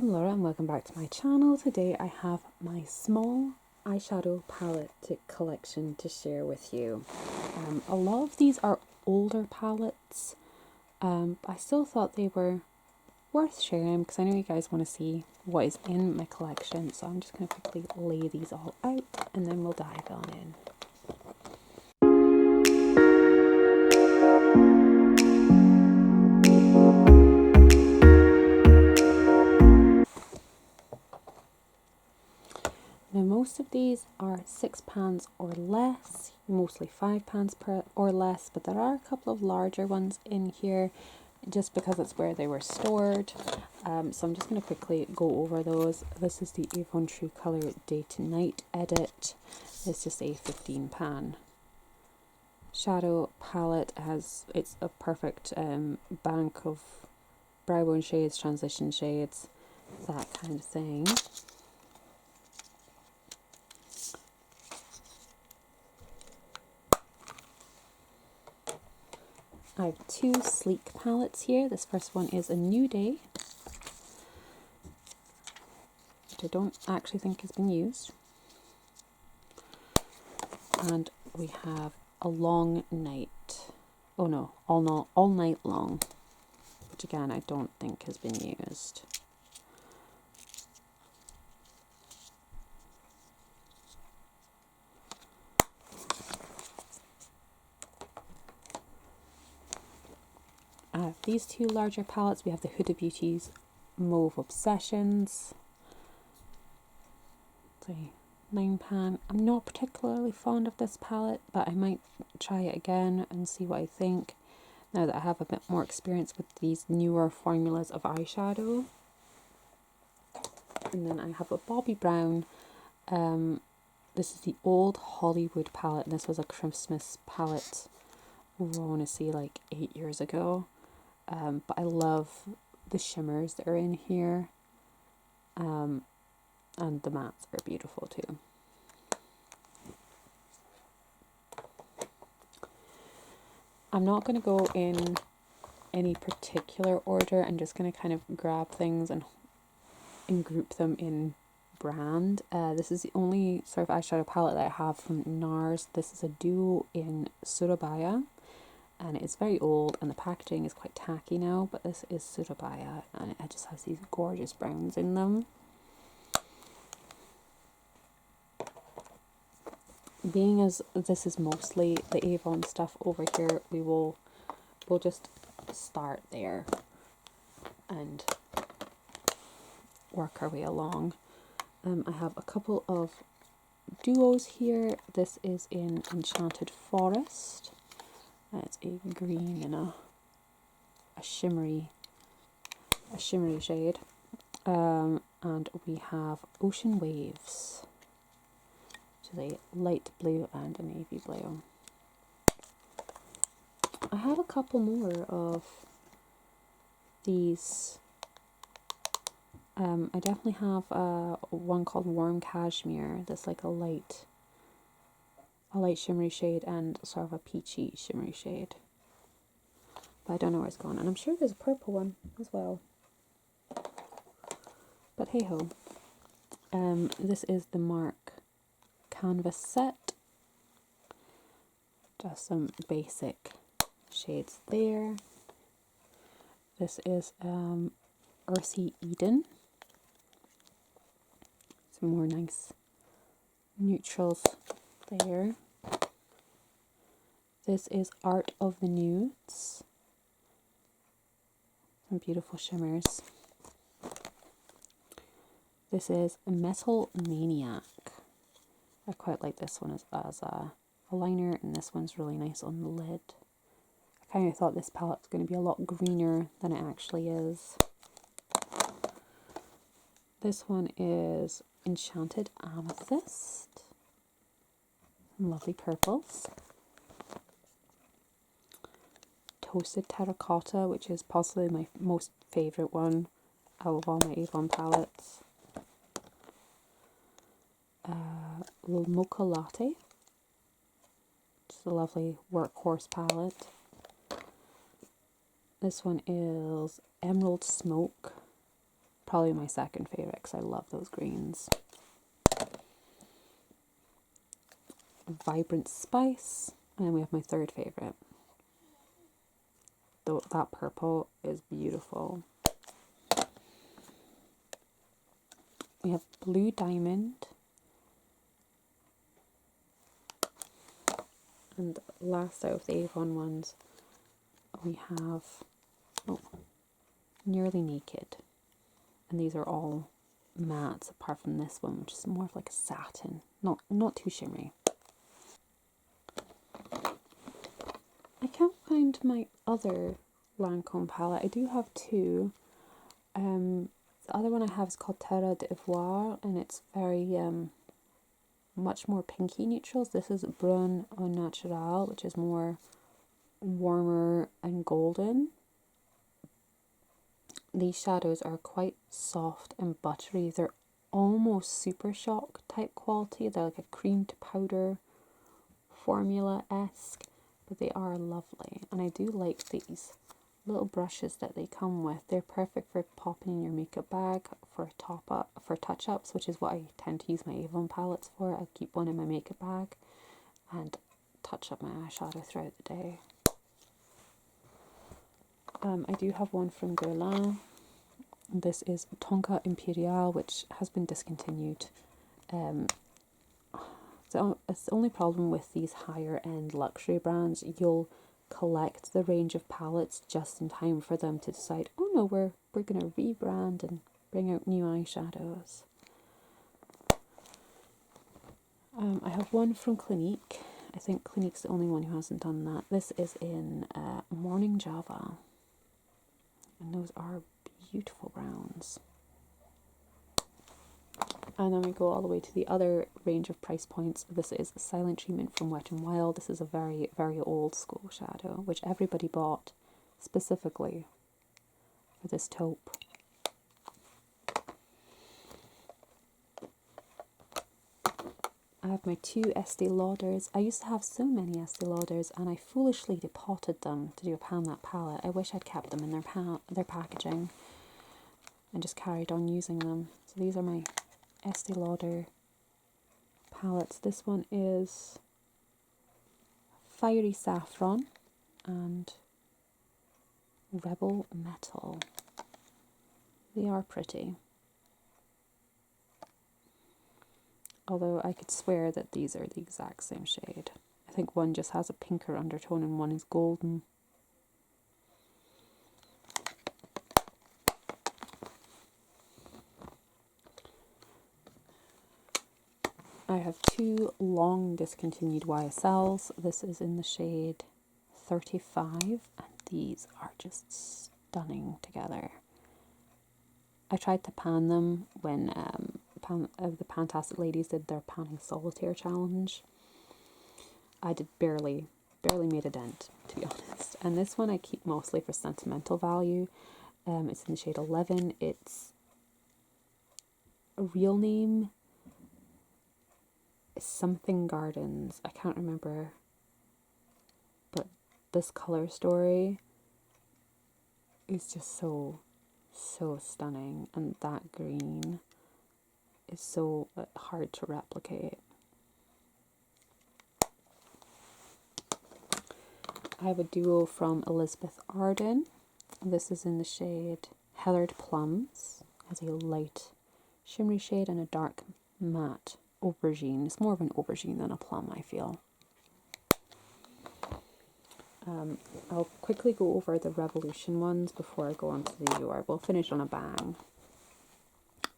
I'm Laura and welcome back to my channel. Today I have my small eyeshadow palette collection to share with you. A lot of these are older palettes, but I still thought they were worth sharing because I know you guys want to see what is in my collection. So I'm just going to quickly lay these all out and then we'll dive on in. Now most of these are £6 or less, mostly £5 or less, but there are a couple of larger ones in here just because it's where they were stored. So I'm just going to quickly go over those. This is the Avon True Colour Day to Night Edit. It's just a £15 shadow palette. It's a perfect bank of brow bone shades, transition shades, that kind of thing. I have two sleek palettes here. This first one is a New Day, which I don't actually think has been used. And we have a Long Night. Oh no, All Night Long, which again I don't think has been used. These two larger palettes, we have the Huda Beauty's Mauve Obsessions. It's a £9. I'm not particularly fond of this palette, but I might try it again and see what I think now that I have a bit more experience with these newer formulas of eyeshadow. And then I have a Bobbi Brown. This is the Old Hollywood palette, and this was a Christmas palette, I want to say like 8 years ago. But I love the shimmers that are in here, and the mattes are beautiful too. I'm not going to go in any particular order. I'm just going to kind of grab things and group them in brand. This is the only sort of eyeshadow palette that I have from NARS. This is a duo in Surabaya. And it's very old and the packaging is quite tacky now, but this is Surabaya and it just has these gorgeous browns in them. Being as this is mostly the Avon stuff over here, we'll just start there and work our way along. I have a couple of duos here. This is in Enchanted Forest. It's a green and a shimmery shade. And we have Ocean Waves, which is a light blue and a navy blue. I have a couple more of these. I definitely have one called Warm Cashmere. That's like a light shimmery shade and sort of a peachy shimmery shade. But I don't know where it's gone. And I'm sure there's a purple one as well. But hey ho. This is the MARC canvas set. Just some basic shades there. This is Earthy Eden. Some more nice neutrals there. This is Art of the Nudes. Some beautiful shimmers. This is Metal Maniac. I quite like this one as a liner, and this one's really nice on the lid. I kind of thought this palette was going to be a lot greener than it actually is. This one is Enchanted Amethyst. Some lovely purples. Toasted Terracotta, which is possibly my most favourite one out of all my Avon palettes. Mocha Latte, which is a lovely workhorse palette. This one is Emerald Smoke, probably my second favourite because I love those greens. Vibrant Spice, and then we have my third favourite. Though that purple is beautiful. We have Blue Diamond. And last out of the Avon ones, we have Nearly Naked. And these are all mattes apart from this one, which is more of like a satin. Not too shimmery. I can't find my other Lancome palette. I do have two. The other one I have is called Terre d'Ivoire, and it's very much more pinky neutrals. This is Brun au Naturel, which is more warmer and golden. These shadows are quite soft and buttery. They're almost Super Shock type quality. They're like a cream to powder formula-esque, but they are lovely. And I do like these little brushes that they come with. They're perfect for popping in your makeup bag for touch-ups, which is what I tend to use my Avon palettes for. I keep one in my makeup bag and touch up my eyeshadow throughout the day. I do have one from Guerlain. This is Tonka Imperial, which has been discontinued. So it's the only problem with these higher end luxury brands. You'll collect the range of palettes just in time for them to decide, oh no, we're going to rebrand and bring out new eyeshadows. I have one from Clinique. I think Clinique's the only one who hasn't done that. This is in Morning Java. And those are beautiful browns. And then we go all the way to the other range of price points. This is Silent Treatment from Wet n Wild. This is a very, very old school shadow, which everybody bought specifically for this taupe. I have my two Estee Lauders. I used to have so many Estee Lauders, and I foolishly depotted them to do a pan that palette. I wish I'd kept them in their packaging and just carried on using them. So these are my Estee Lauder palettes. This one is Fiery Saffron and Rebel Metal. They are pretty. Although I could swear that these are the exact same shade. I think one just has a pinker undertone and one is golden. I have two long discontinued YSLs. This is in the shade 35, and these are just stunning together. I tried to pan them when the Pantastic Ladies did their panning solitaire challenge. I did barely made a dent, to be honest. And this one I keep mostly for sentimental value. It's in the shade 11. It's a real name is something Gardens. I can't remember. But this color story is just so stunning, and that green is so hard to replicate. I have a duo from Elizabeth Arden. This is in the shade Heathered Plums. It has a light shimmery shade and a dark matte aubergine. It's more of an aubergine than a plum, I feel. I'll quickly go over the Revolution ones before I go on to the Dior. We'll finish on a bang.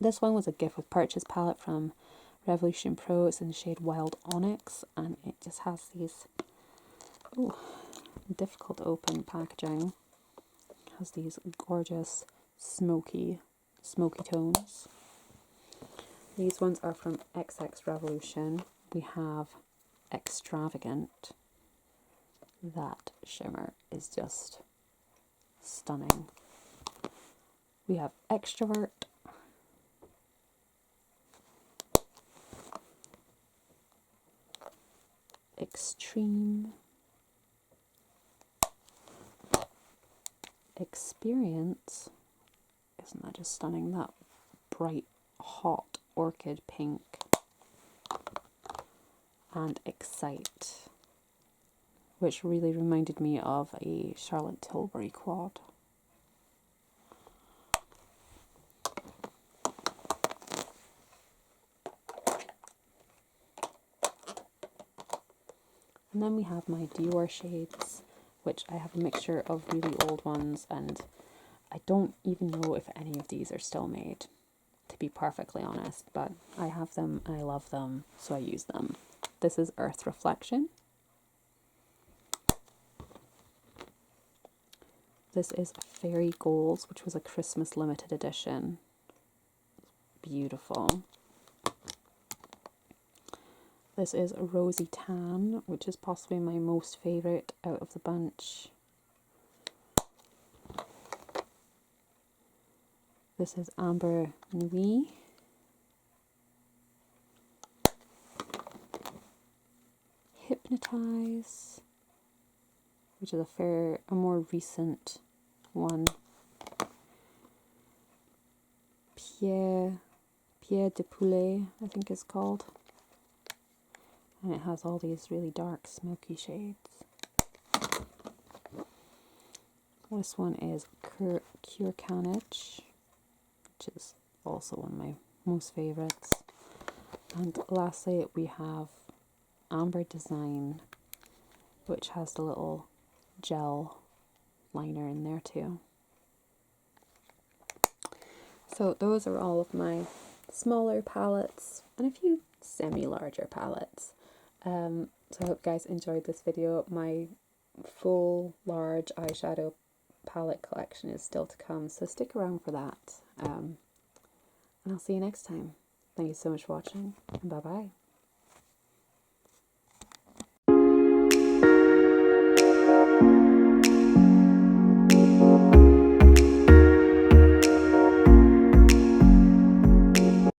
This one was a gift with purchase palette from Revolution Pro. It's in the shade Wild Onyx, and it just has these difficult to open packaging. It has these gorgeous smoky tones. These ones are from XX Revolution. We have Extravagant. That shimmer is just stunning. We have Extrovert. Extreme. Experience. Isn't that just stunning? That bright hot orchid pink, and Excite, which really reminded me of a Charlotte Tilbury quad. And then we have my Dior shades, which I have a mixture of really old ones, and I don't even know if any of these are still made, to be perfectly honest, but I have them and I love them, so I use them. This is Earth Reflection. This is Fairy Goals, which was a Christmas limited edition. Beautiful. This is Rosy Tan, which is possibly my most favourite out of the bunch. This is Amber Nuit. Hypnotize, which is a more recent one. Pierre de Poulet, I think it's called. And it has all these really dark, smoky shades. This one is Cure Canage, which is also one of my most favourites. And lastly, we have Amber Design, which has the little gel liner in there too. So those are all of my smaller palettes and a few semi-larger palettes. So I hope you guys enjoyed this video. My full large eyeshadow palette collection is still to come, so stick around for that. And I'll see you next time. Thank you so much for watching, and bye bye.